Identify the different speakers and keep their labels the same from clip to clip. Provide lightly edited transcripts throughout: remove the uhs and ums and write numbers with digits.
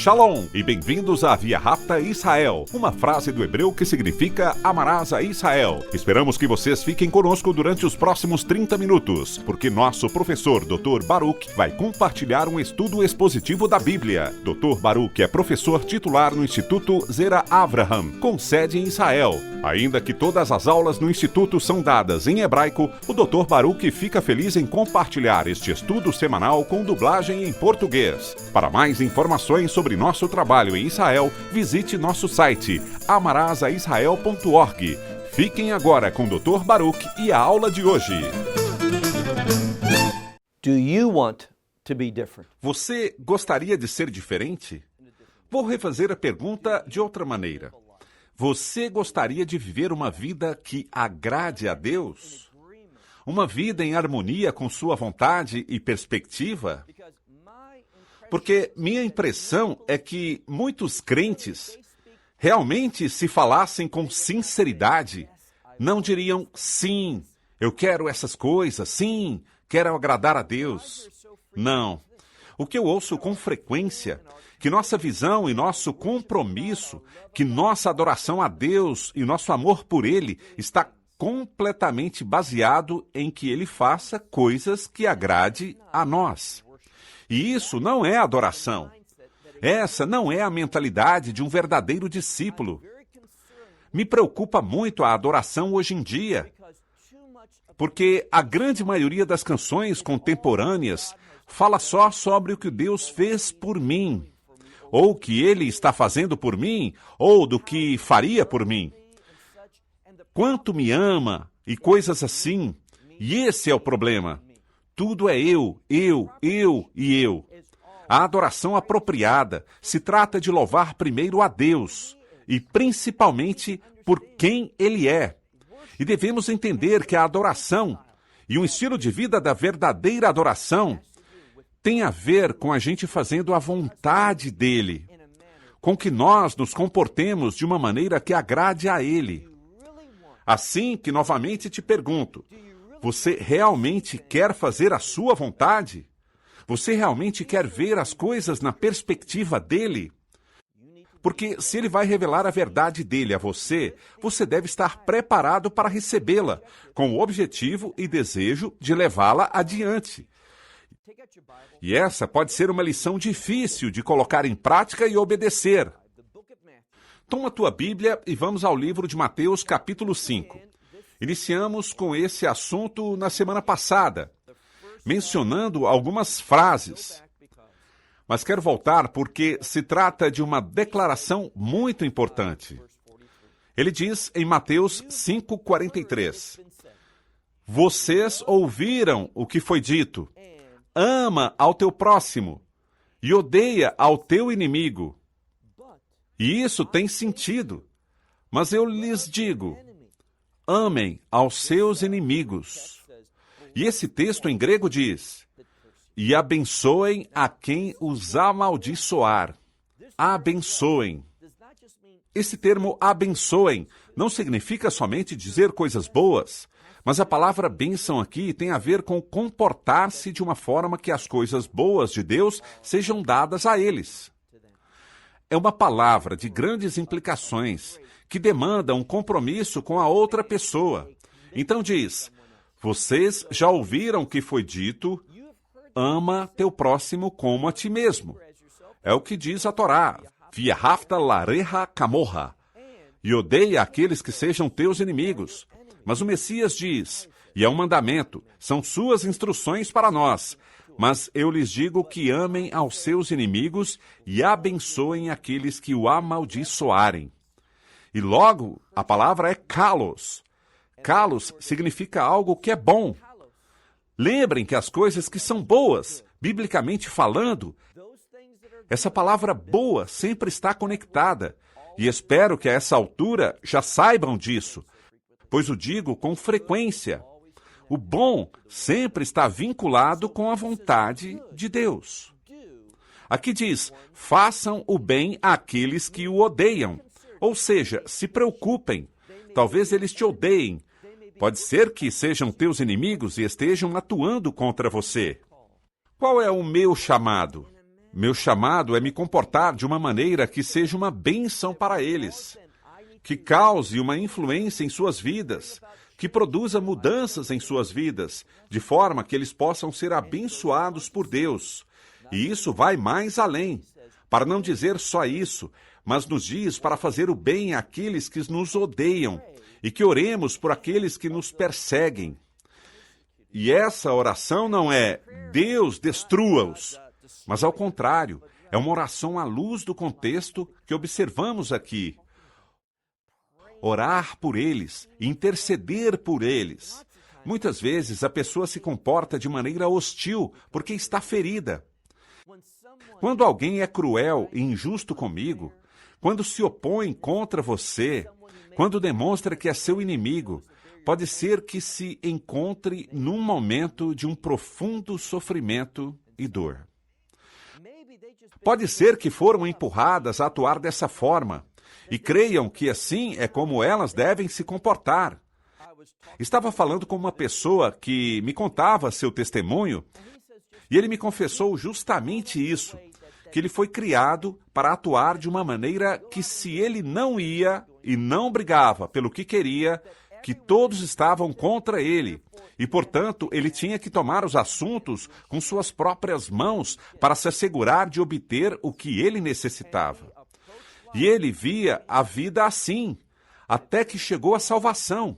Speaker 1: Shalom e bem-vindos à Via Rápida Israel, uma frase do hebreu que significa amarás a Israel. Esperamos que vocês fiquem conosco durante os próximos 30 minutos, porque nosso professor Dr. Baruch vai compartilhar um estudo expositivo da Bíblia. Dr. Baruch é professor titular no Instituto Zera Avraham, com sede em Israel. Ainda que todas as aulas no Instituto são dadas em hebraico, o Dr. Baruch fica feliz em compartilhar este estudo semanal com dublagem em português. Para mais informações sobre nosso trabalho em Israel, visite nosso site amarasaisrael.org. Fiquem agora com o Dr. Baruch e a aula de hoje.
Speaker 2: Do you want to be different?
Speaker 1: Você gostaria de ser diferente? Vou refazer a pergunta de outra maneira. Você gostaria de viver uma vida que agrade a Deus? Uma vida em harmonia com sua vontade e perspectiva? Porque minha impressão é que muitos crentes, realmente, se falassem com sinceridade, não diriam, sim, eu quero essas coisas, sim, quero agradar a Deus. Não. O que eu ouço com frequência, que nossa visão e nosso compromisso, que nossa adoração a Deus e nosso amor por Ele está completamente baseado em que Ele faça coisas que agrade a nós. E isso não é adoração. Essa não é a mentalidade de um verdadeiro discípulo. Me preocupa muito a adoração hoje em dia, porque a grande maioria das canções contemporâneas fala só sobre o que Deus fez por mim, ou o que Ele está fazendo por mim, ou do que faria por mim. Quanto me ama, e coisas assim. E esse é o problema. Tudo é eu e eu. A adoração apropriada se trata de louvar primeiro a Deus, e principalmente por quem Ele é. E devemos entender que a adoração, e um estilo de vida da verdadeira adoração, tem a ver com a gente fazendo a vontade dEle, com que nós nos comportemos de uma maneira que agrade a Ele. Assim que novamente te pergunto, você realmente quer fazer a sua vontade? Você realmente quer ver as coisas na perspectiva dEle? Porque se Ele vai revelar a verdade dEle a você, você deve estar preparado para recebê-la, com o objetivo e desejo de levá-la adiante. E essa pode ser uma lição difícil de colocar em prática e obedecer. Toma a tua Bíblia e vamos ao livro de Mateus, capítulo 5. Iniciamos com esse assunto na semana passada, mencionando algumas frases. Mas quero voltar porque se trata de uma declaração muito importante. Ele diz em Mateus 5,43: Vocês ouviram o que foi dito, ama ao teu próximo e odeia ao teu inimigo. E isso tem sentido, mas eu lhes digo, amem aos seus inimigos. E esse texto em grego diz, e abençoem a quem os amaldiçoar. Abençoem. Esse termo abençoem não significa somente dizer coisas boas, mas a palavra bênção aqui tem a ver com comportar-se de uma forma que as coisas boas de Deus sejam dadas a eles. É uma palavra de grandes implicações, que demanda um compromisso com a outra pessoa. Então diz, vocês já ouviram que foi dito, ama teu próximo como a ti mesmo. É o que diz a Torá, V'ahavta lareha kamoha, e odeia aqueles que sejam teus inimigos. Mas o Messias diz, e é um mandamento, são suas instruções para nós, mas eu lhes digo que amem aos seus inimigos e abençoem aqueles que o amaldiçoarem. E logo, a palavra é kalos. Kalos significa algo que é bom. Lembrem que as coisas que são boas, biblicamente falando, essa palavra boa sempre está conectada. E espero que a essa altura já saibam disso, pois o digo com frequência. O bom sempre está vinculado com a vontade de Deus. Aqui diz, façam o bem àqueles que o odeiam. Ou seja, se preocupem. Talvez eles te odeiem. Pode ser que sejam teus inimigos e estejam atuando contra você. Qual é o meu chamado? Meu chamado é me comportar de uma maneira que seja uma bênção para eles, que cause uma influência em suas vidas, que produza mudanças em suas vidas, de forma que eles possam ser abençoados por Deus. E isso vai mais além, para não dizer só isso, mas nos diz para fazer o bem àqueles que nos odeiam e que oremos por aqueles que nos perseguem. E essa oração não é Deus destrua-os, mas ao contrário, é uma oração à luz do contexto que observamos aqui. Orar por eles, interceder por eles. Muitas vezes a pessoa se comporta de maneira hostil porque está ferida. Quando alguém é cruel e injusto comigo, quando se opõe contra você, quando demonstra que é seu inimigo, pode ser que se encontre num momento de um profundo sofrimento e dor. Pode ser que foram empurradas a atuar dessa forma e creiam que assim é como elas devem se comportar. Estava falando com uma pessoa que me contava seu testemunho e ele me confessou justamente isso, que ele foi criado para atuar de uma maneira que, se ele não ia e não brigava pelo que queria, que todos estavam contra ele, e, portanto, ele tinha que tomar os assuntos com suas próprias mãos para se assegurar de obter o que ele necessitava. E ele via a vida assim, até que chegou a salvação,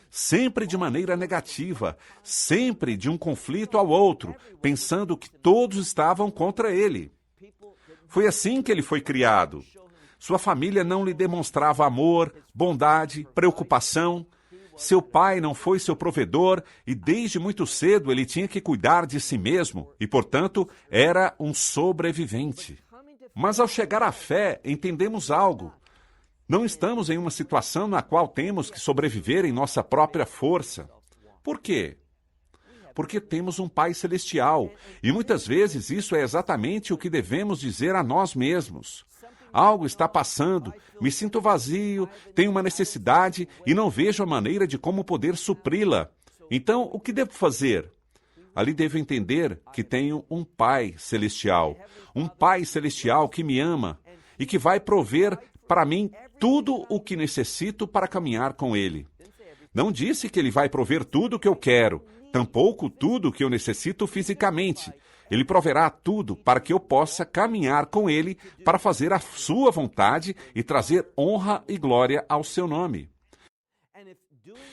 Speaker 1: sempre de maneira negativa, sempre de um conflito ao outro, pensando que todos estavam contra ele. Foi assim que ele foi criado. Sua família não lhe demonstrava amor, bondade, preocupação. Seu pai não foi seu provedor e desde muito cedo ele tinha que cuidar de si mesmo e, portanto, era um sobrevivente. Mas ao chegar à fé, entendemos algo. Não estamos em uma situação na qual temos que sobreviver em nossa própria força. Por quê? Porque temos um Pai Celestial e muitas vezes isso é exatamente o que devemos dizer a nós mesmos. Algo está passando, me sinto vazio, tenho uma necessidade e não vejo a maneira de como poder supri-la. Então, o que devo fazer? Ali devo entender que tenho um Pai Celestial. Um Pai Celestial que me ama e que vai prover para mim tudo o que necessito para caminhar com Ele. Não disse que Ele vai prover tudo o que eu quero, tampouco tudo o que eu necessito fisicamente. Ele proverá tudo para que eu possa caminhar com Ele para fazer a sua vontade e trazer honra e glória ao seu nome.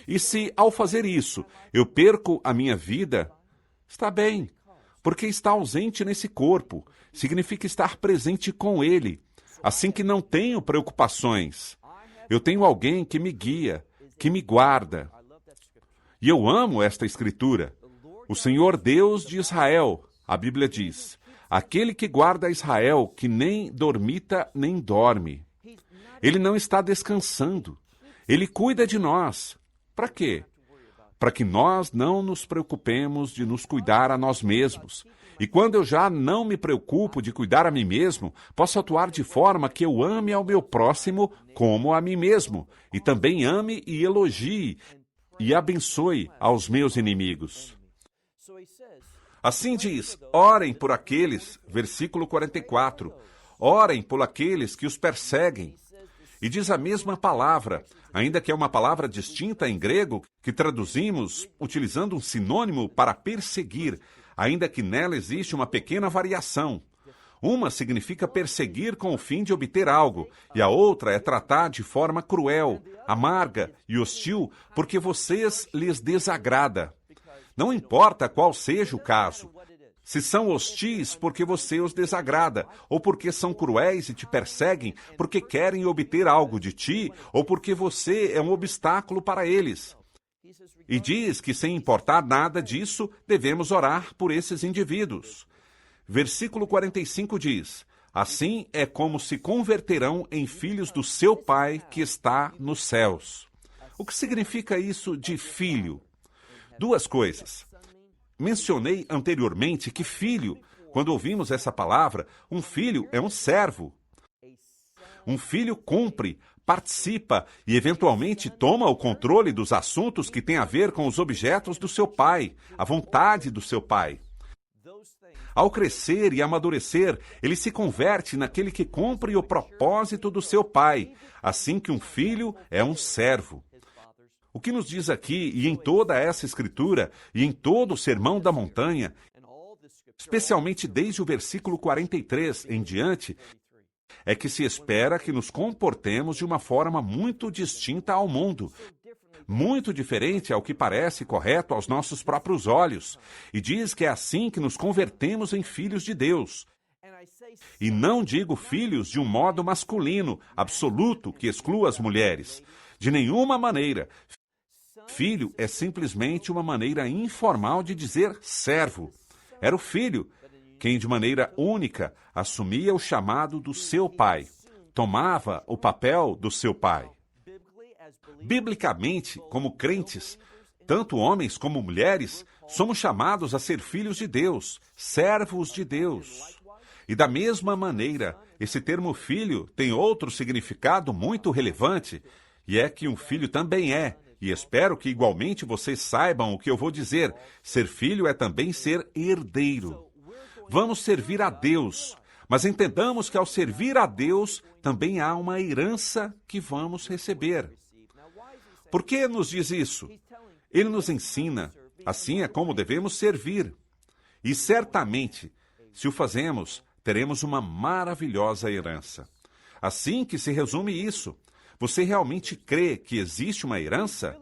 Speaker 1: E se, ao fazer isso, eu perco a minha vida, está bem, porque está ausente nesse corpo, significa estar presente com Ele, assim que não tenho preocupações. Eu tenho alguém que me guia, que me guarda. E eu amo esta escritura. O Senhor Deus de Israel, a Bíblia diz, aquele que guarda Israel, que nem dormita nem dorme. Ele não está descansando. Ele cuida de nós. Para quê? Para que nós não nos preocupemos de nos cuidar a nós mesmos. E quando eu já não me preocupo de cuidar a mim mesmo, posso atuar de forma que eu ame ao meu próximo como a mim mesmo, e também ame e elogie e abençoe aos meus inimigos. Assim diz, orem por aqueles, versículo 44, orem por aqueles que os perseguem. E diz a mesma palavra, ainda que é uma palavra distinta em grego, que traduzimos utilizando um sinônimo para perseguir, ainda que nela existe uma pequena variação. Uma significa perseguir com o fim de obter algo, e a outra é tratar de forma cruel, amarga e hostil, porque vocês lhes desagrada. Não importa qual seja o caso. Se são hostis porque você os desagrada, ou porque são cruéis e te perseguem porque querem obter algo de ti, ou porque você é um obstáculo para eles. E diz que, sem importar nada disso, devemos orar por esses indivíduos. Versículo 45 diz, assim é como se converterão em filhos do seu Pai que está nos céus. O que significa isso de filho? Duas coisas. Mencionei anteriormente que filho, quando ouvimos essa palavra, um filho é um servo. Um filho cumpre, participa e eventualmente toma o controle dos assuntos que têm a ver com os objetos do seu pai, a vontade do seu pai. Ao crescer e amadurecer, ele se converte naquele que cumpre o propósito do seu pai, assim que um filho é um servo. O que nos diz aqui, e em toda essa escritura, e em todo o Sermão da Montanha, especialmente desde o versículo 43 em diante, é que se espera que nos comportemos de uma forma muito distinta ao mundo, muito diferente ao que parece correto aos nossos próprios olhos, e diz que é assim que nos convertemos em filhos de Deus. E não digo filhos de um modo masculino, absoluto, que exclua as mulheres. De nenhuma maneira. Filho é simplesmente uma maneira informal de dizer servo. Era o filho quem, de maneira única, assumia o chamado do seu pai, tomava o papel do seu pai. Biblicamente, como crentes, tanto homens como mulheres, somos chamados a ser filhos de Deus, servos de Deus. E da mesma maneira, esse termo filho tem outro significado muito relevante, e é que um filho também é, e espero que igualmente vocês saibam o que eu vou dizer, ser filho é também ser herdeiro. Vamos servir a Deus, mas entendamos que ao servir a Deus, também há uma herança que vamos receber. Por que nos diz isso? Ele nos ensina, assim é como devemos servir. E certamente, se o fazemos, teremos uma maravilhosa herança. Assim que se resume isso. Você realmente crê que existe uma herança?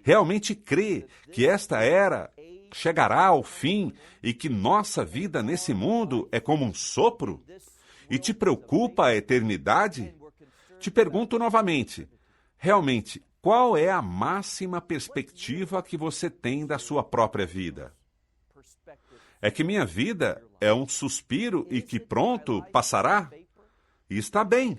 Speaker 1: Realmente crê que esta era chegará ao fim e que nossa vida nesse mundo é como um sopro? E te preocupa a eternidade? Te pergunto novamente, realmente, qual é a máxima perspectiva que você tem da sua própria vida? É que minha vida é um suspiro e que pronto passará? E está bem,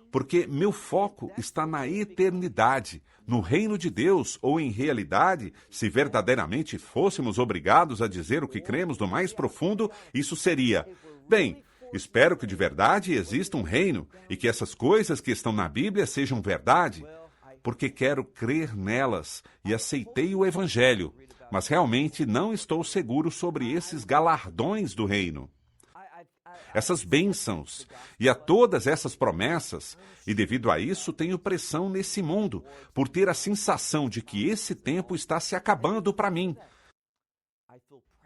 Speaker 1: porque meu foco está na eternidade, no reino de Deus, ou em realidade, se verdadeiramente fôssemos obrigados a dizer o que cremos do mais profundo, isso seria, bem, espero que de verdade exista um reino e que essas coisas que estão na Bíblia sejam verdade, porque quero crer nelas e aceitei o Evangelho, mas realmente não estou seguro sobre esses galardões do reino. Essas bênçãos e a todas essas promessas, e devido a isso tenho pressão nesse mundo, por ter a sensação de que esse tempo está se acabando para mim.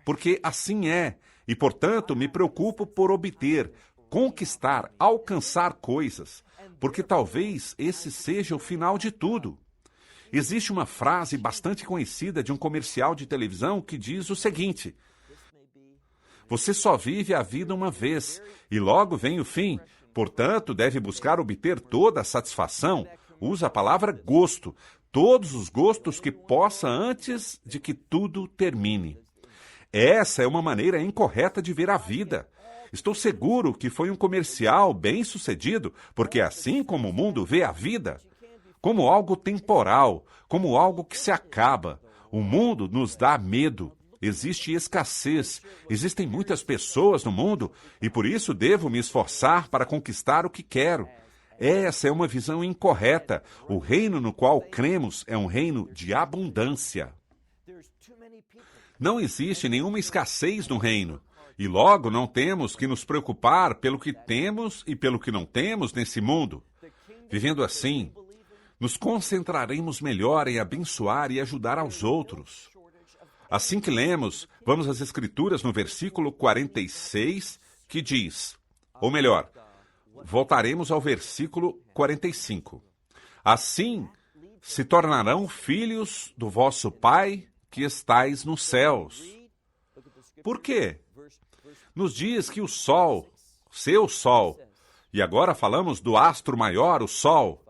Speaker 1: Porque assim é, e portanto me preocupo por obter, conquistar, alcançar coisas, porque talvez esse seja o final de tudo. Existe uma frase bastante conhecida de um comercial de televisão que diz o seguinte: você só vive a vida uma vez, e logo vem o fim. Portanto, deve buscar obter toda a satisfação. Usa a palavra gosto. Todos os gostos que possa antes de que tudo termine. Essa é uma maneira incorreta de ver a vida. Estou seguro que foi um comercial bem-sucedido, porque assim como o mundo vê a vida, como algo temporal, como algo que se acaba, o mundo nos dá medo. Existe escassez, existem muitas pessoas no mundo e por isso devo me esforçar para conquistar o que quero. Essa é uma visão incorreta. O reino no qual cremos é um reino de abundância. Não existe nenhuma escassez no reino e logo não temos que nos preocupar pelo que temos e pelo que não temos nesse mundo. Vivendo assim, nos concentraremos melhor em abençoar e ajudar aos outros. Assim que lemos, vamos às Escrituras no versículo 46, que diz, ou melhor, voltaremos ao versículo 45. Assim se tornarão filhos do vosso Pai que estais nos céus. Por quê? Nos diz que o sol, seu sol, e agora falamos do astro maior, o sol,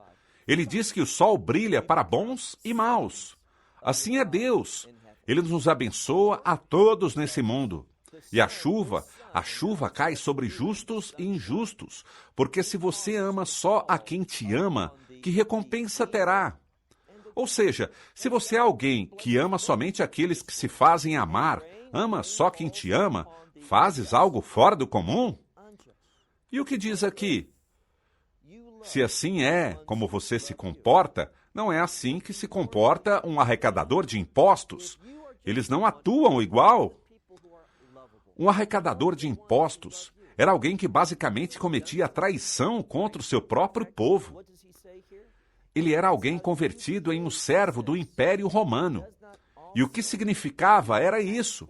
Speaker 1: ele diz que o sol brilha para bons e maus. Assim é Deus. Ele nos abençoa a todos nesse mundo. E a chuva cai sobre justos e injustos, porque se você ama só a quem te ama, que recompensa terá? Ou seja, se você é alguém que ama somente aqueles que se fazem amar, ama só quem te ama, fazes algo fora do comum? E o que diz aqui? Se assim é como você se comporta, não é assim que se comporta um arrecadador de impostos. Eles não atuam igual. Um arrecadador de impostos era alguém que basicamente cometia traição contra o seu próprio povo. Ele era alguém convertido em um servo do Império Romano. E o que significava era isso.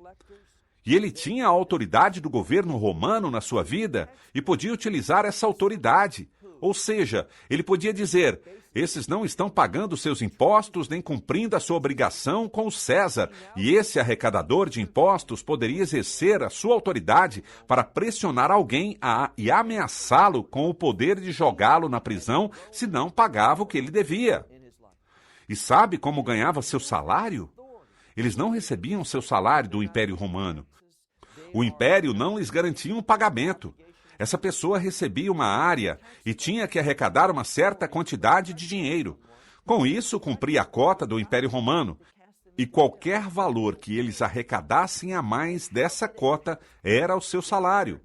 Speaker 1: E ele tinha a autoridade do governo romano na sua vida e podia utilizar essa autoridade. Ou seja, ele podia dizer: esses não estão pagando seus impostos nem cumprindo a sua obrigação com o César. E esse arrecadador de impostos poderia exercer a sua autoridade para pressionar alguém e ameaçá-lo com o poder de jogá-lo na prisão se não pagava o que ele devia. E sabe como ganhava seu salário? Eles não recebiam seu salário do Império Romano. O Império não lhes garantia um pagamento. Essa pessoa recebia uma área e tinha que arrecadar uma certa quantidade de dinheiro. Com isso, cumpria a cota do Império Romano. E qualquer valor que eles arrecadassem a mais dessa cota era o seu salário.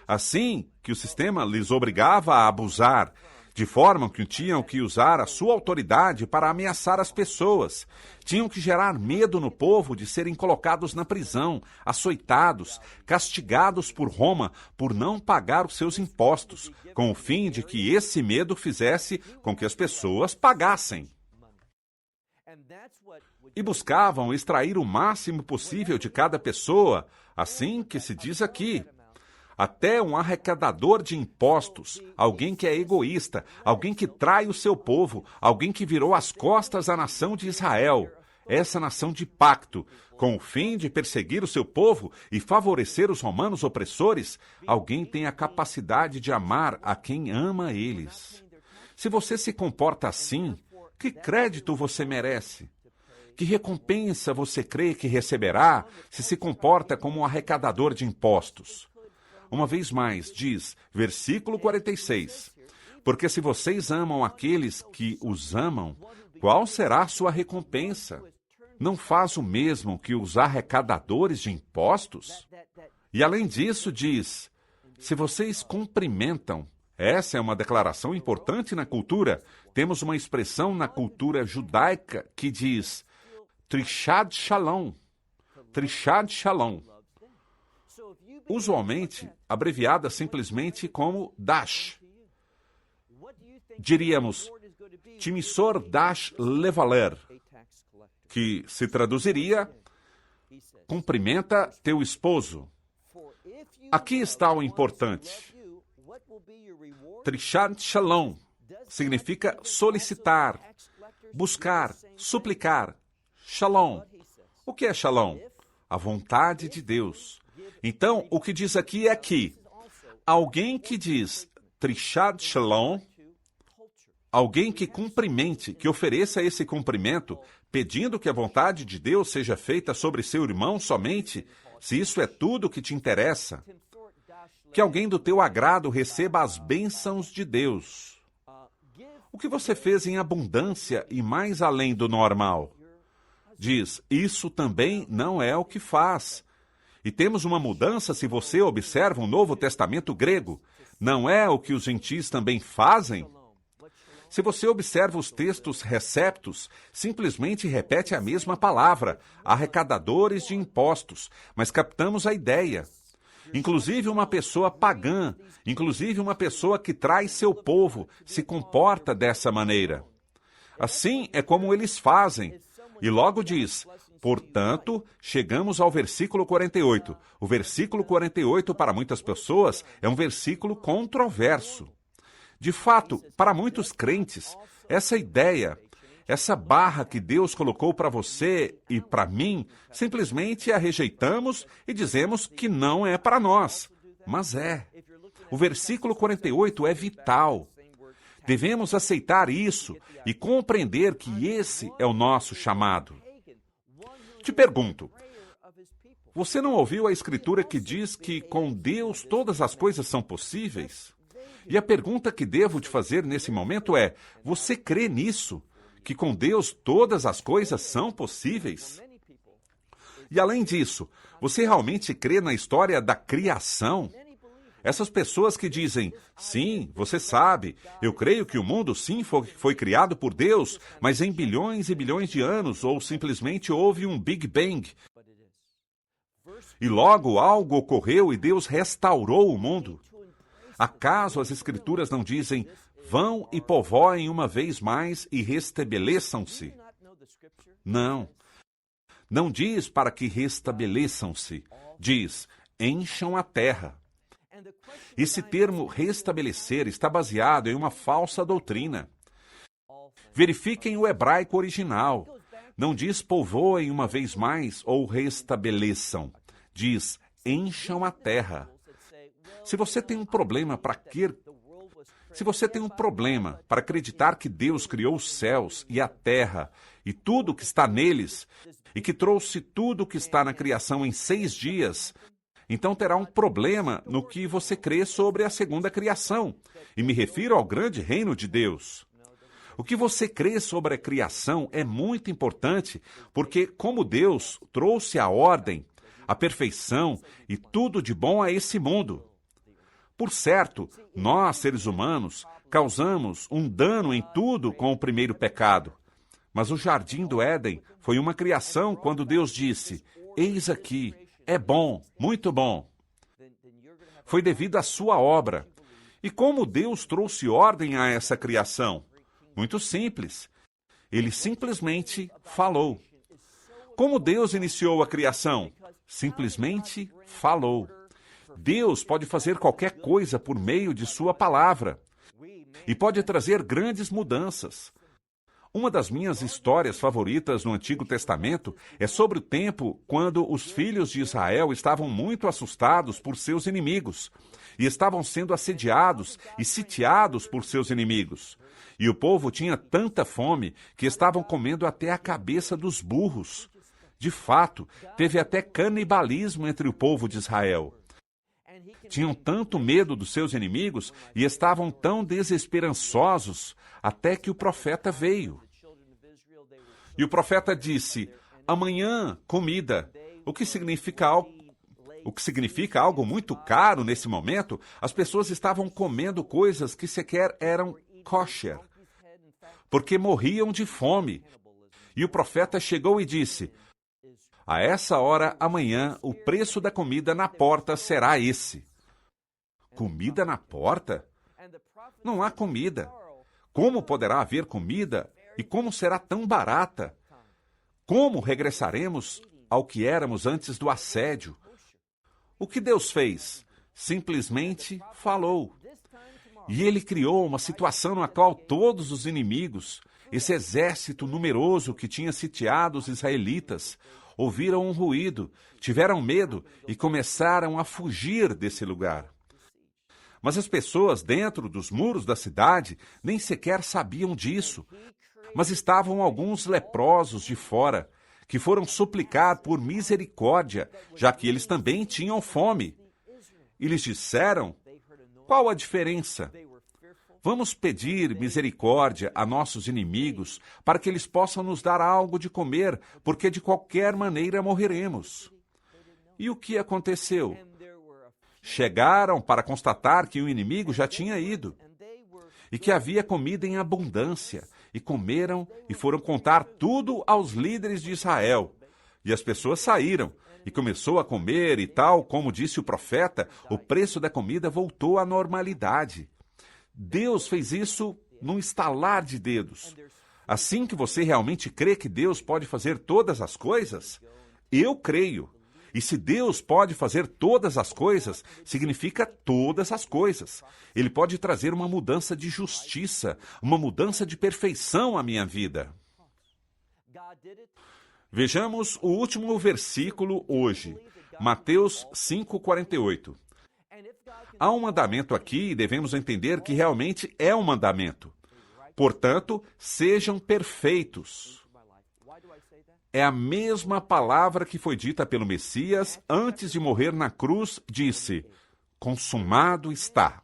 Speaker 1: Assim que o sistema lhes obrigava a abusar, de forma que tinham que usar a sua autoridade para ameaçar as pessoas. Tinham que gerar medo no povo de serem colocados na prisão, açoitados, castigados por Roma por não pagar os seus impostos, com o fim de que esse medo fizesse com que as pessoas pagassem. E buscavam extrair o máximo possível de cada pessoa, assim que se diz aqui. Até um arrecadador de impostos, alguém que é egoísta, alguém que trai o seu povo, alguém que virou as costas à nação de Israel, essa nação de pacto, com o fim de perseguir o seu povo e favorecer os romanos opressores, alguém tem a capacidade de amar a quem ama eles. Se você se comporta assim, que crédito você merece? Que recompensa você crê que receberá se se comporta como um arrecadador de impostos? Uma vez mais, diz, versículo 46, porque se vocês amam aqueles que os amam, qual será a sua recompensa? Não faz o mesmo que os arrecadadores de impostos? E além disso, diz, se vocês cumprimentam, essa é uma declaração importante na cultura, temos uma expressão na cultura judaica que diz, Trishad Shalom, Trishad Shalom. Usualmente abreviada simplesmente como Dash. Diríamos, Timissor Dash Levaler, que se traduziria, cumprimenta teu esposo. Aqui está o importante. Trishad Shalom significa solicitar, buscar, suplicar. Shalom. O que é Shalom? A vontade de Deus. Então, o que diz aqui é que alguém que diz Trishad Shalom, alguém que cumprimente, que ofereça esse cumprimento, pedindo que a vontade de Deus seja feita sobre seu irmão somente, se isso é tudo que te interessa, que alguém do teu agrado receba as bênçãos de Deus. O que você fez em abundância e mais além do normal? Diz, isso também não é o que faz. E temos uma mudança se você observa o Novo Testamento grego. Não é o que os gentis também fazem? Se você observa os textos receptos, simplesmente repete a mesma palavra, arrecadadores de impostos, mas captamos a ideia. Inclusive uma pessoa pagã, inclusive uma pessoa que trai seu povo, se comporta dessa maneira. Assim é como eles fazem. E logo diz, portanto, chegamos ao versículo 48. O versículo 48, para muitas pessoas, é um versículo controverso. De fato, para muitos crentes, essa ideia, essa barra que Deus colocou para você e para mim, simplesmente a rejeitamos e dizemos que não é para nós. Mas é. O versículo 48 é vital. Devemos aceitar isso e compreender que esse é o nosso chamado. Te pergunto, você não ouviu a Escritura que diz que com Deus todas as coisas são possíveis? E a pergunta que devo te fazer nesse momento é, você crê nisso? Que com Deus todas as coisas são possíveis? E além disso, você realmente crê na história da criação? Essas pessoas que dizem, sim, você sabe, eu creio que o mundo sim foi criado por Deus, mas em bilhões e bilhões de anos, ou simplesmente houve um Big Bang. E logo algo ocorreu e Deus restaurou o mundo. Acaso as Escrituras não dizem, vão e povoem uma vez mais e restabeleçam-se? Não. Não diz para que restabeleçam-se. Diz, encham a terra. Esse termo restabelecer está baseado em uma falsa doutrina. Verifiquem o hebraico original. Não diz povoem uma vez mais ou restabeleçam. Diz, encham a terra. Se você tem um problema para acreditar que Deus criou os céus e a terra e tudo que está neles, e que trouxe tudo que está na criação em 6 dias, então terá um problema no que você crê sobre a segunda criação, e me refiro ao grande reino de Deus. O que você crê sobre a criação é muito importante, porque como Deus trouxe a ordem, a perfeição e tudo de bom a esse mundo. Por certo, nós, seres humanos, causamos um dano em tudo com o primeiro pecado. Mas o Jardim do Éden foi uma criação quando Deus disse, eis aqui, é bom, muito bom. Foi devido à sua obra. E como Deus trouxe ordem a essa criação? Muito simples. Ele simplesmente falou. Como Deus iniciou a criação? Simplesmente falou. Deus pode fazer qualquer coisa por meio de sua palavra. E pode trazer grandes mudanças. Uma das minhas histórias favoritas no Antigo Testamento é sobre o tempo quando os filhos de Israel estavam muito assustados por seus inimigos e estavam sendo assediados e sitiados por seus inimigos. E o povo tinha tanta fome que estavam comendo até a cabeça dos burros. De fato, teve até canibalismo entre o povo de Israel. Tinham tanto medo dos seus inimigos e estavam tão desesperançosos até que o profeta veio. E o profeta disse, amanhã, comida, o que significa algo muito caro nesse momento. As pessoas estavam comendo coisas que sequer eram kosher, porque morriam de fome. E o profeta chegou e disse, a essa hora, amanhã, o preço da comida na porta será esse. Comida na porta? Não há comida. Como poderá haver comida e como será tão barata? Como regressaremos ao que éramos antes do assédio? O que Deus fez? Simplesmente falou. E ele criou uma situação na qual todos os inimigos, esse exército numeroso que tinha sitiado os israelitas, ouviram um ruído, tiveram medo e começaram a fugir desse lugar. Mas as pessoas dentro dos muros da cidade nem sequer sabiam disso. Mas estavam alguns leprosos de fora, que foram suplicar por misericórdia, já que eles também tinham fome. E lhes disseram, qual a diferença? Vamos pedir misericórdia a nossos inimigos para que eles possam nos dar algo de comer, porque de qualquer maneira morreremos. E o que aconteceu? Chegaram para constatar que o inimigo já tinha ido e que havia comida em abundância, e comeram e foram contar tudo aos líderes de Israel. E as pessoas saíram e começou a comer e tal, como disse o profeta, o preço da comida voltou à normalidade. Deus fez isso num estalar de dedos. Assim que você realmente crê que Deus pode fazer todas as coisas, eu creio. E se Deus pode fazer todas as coisas, significa todas as coisas. Ele pode trazer uma mudança de justiça, uma mudança de perfeição à minha vida. Vejamos o último versículo hoje, Mateus 5:48. Há um mandamento aqui e devemos entender que realmente é um mandamento. Portanto, sejam perfeitos. É a mesma palavra que foi dita pelo Messias antes de morrer na cruz, disse, consumado está.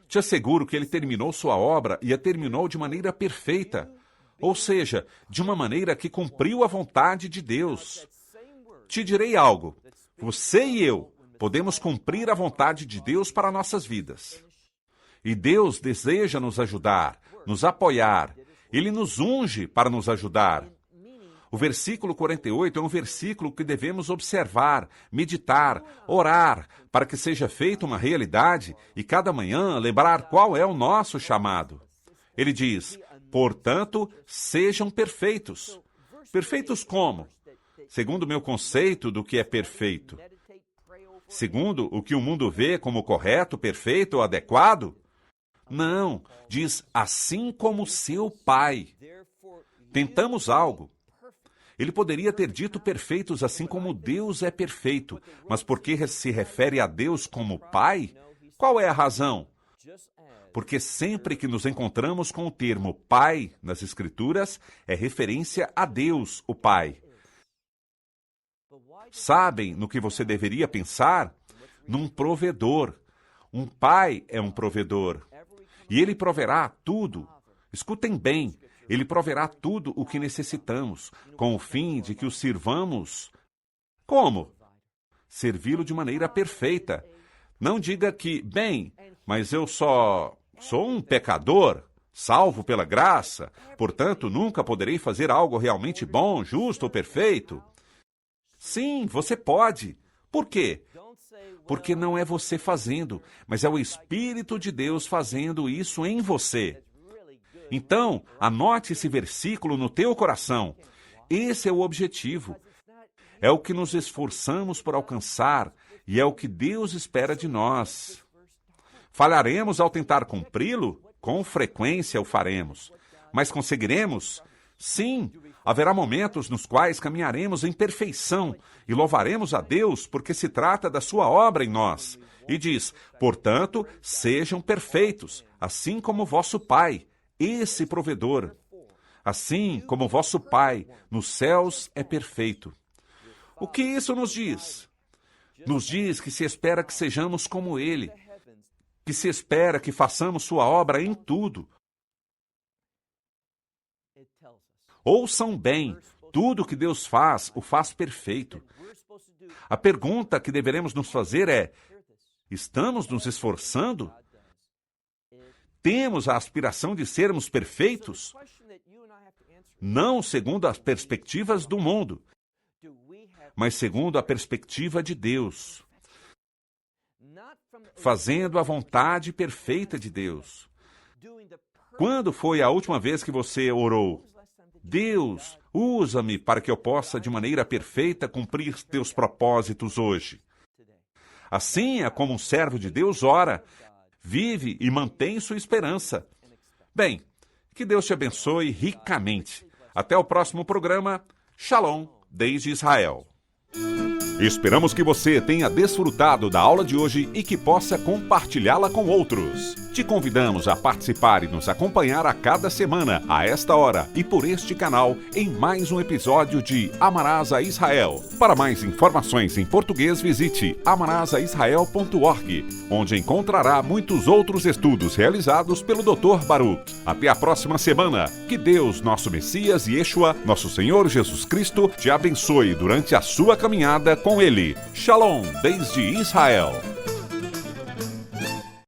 Speaker 1: Te asseguro que ele terminou sua obra e a terminou de maneira perfeita, ou seja, de uma maneira que cumpriu a vontade de Deus. Te direi algo, você e eu podemos cumprir a vontade de Deus para nossas vidas. E Deus deseja nos ajudar, nos apoiar. Ele nos unge para nos ajudar. O versículo 48 é um versículo que devemos observar, meditar, orar, para que seja feita uma realidade e cada manhã lembrar qual é o nosso chamado. Ele diz, portanto, sejam perfeitos. Perfeitos como? Segundo o meu conceito do que é perfeito. Segundo o que o mundo vê como correto, perfeito ou adequado? Não, diz assim como seu Pai. Tentamos algo. Ele poderia ter dito perfeitos assim como Deus é perfeito, mas porque se refere a Deus como Pai? Qual é a razão? Porque sempre que nos encontramos com o termo Pai nas Escrituras, é referência a Deus, o Pai. Sabem no que você deveria pensar? Num provedor. Um pai é um provedor. E ele proverá tudo. Escutem bem, ele proverá tudo o que necessitamos, com o fim de que o sirvamos. Como? Servi-lo de maneira perfeita. Não diga que, bem, mas eu só sou um pecador, salvo pela graça, portanto nunca poderei fazer algo realmente bom, justo ou perfeito. Sim, você pode. Por quê? Porque não é você fazendo, mas é o Espírito de Deus fazendo isso em você. Então, anote esse versículo no teu coração. Esse é o objetivo. É o que nos esforçamos por alcançar e é o que Deus espera de nós. Falharemos ao tentar cumpri-lo? Com frequência o faremos. Mas conseguiremos? Sim, haverá momentos nos quais caminharemos em perfeição e louvaremos a Deus porque se trata da sua obra em nós. E diz, portanto, sejam perfeitos, assim como vosso Pai, esse provedor. Assim como vosso Pai nos céus é perfeito. O que isso nos diz? Nos diz que se espera que sejamos como Ele, que se espera que façamos sua obra em tudo. Ouçam bem, tudo que Deus faz, o faz perfeito. A pergunta que deveremos nos fazer é, estamos nos esforçando? Temos a aspiração de sermos perfeitos? Não segundo as perspectivas do mundo, mas segundo a perspectiva de Deus. Fazendo a vontade perfeita de Deus. Quando foi a última vez que você orou? Deus, usa-me para que eu possa, de maneira perfeita, cumprir teus propósitos hoje. Assim é como um servo de Deus ora, vive e mantém sua esperança. Bem, que Deus te abençoe ricamente. Até o próximo programa. Shalom, desde Israel. Esperamos que você tenha desfrutado da aula de hoje e que possa compartilhá-la com outros. Te convidamos a participar e nos acompanhar a cada semana, a esta hora e por este canal, em mais um episódio de Amarás a Israel. Para mais informações em português, visite amarasaisrael.org, onde encontrará muitos outros estudos realizados pelo Dr. Baruch. Até a próxima semana. Que Deus, nosso Messias e Yeshua, nosso Senhor Jesus Cristo, te abençoe durante a sua caminhada com Ele. Shalom, desde Israel.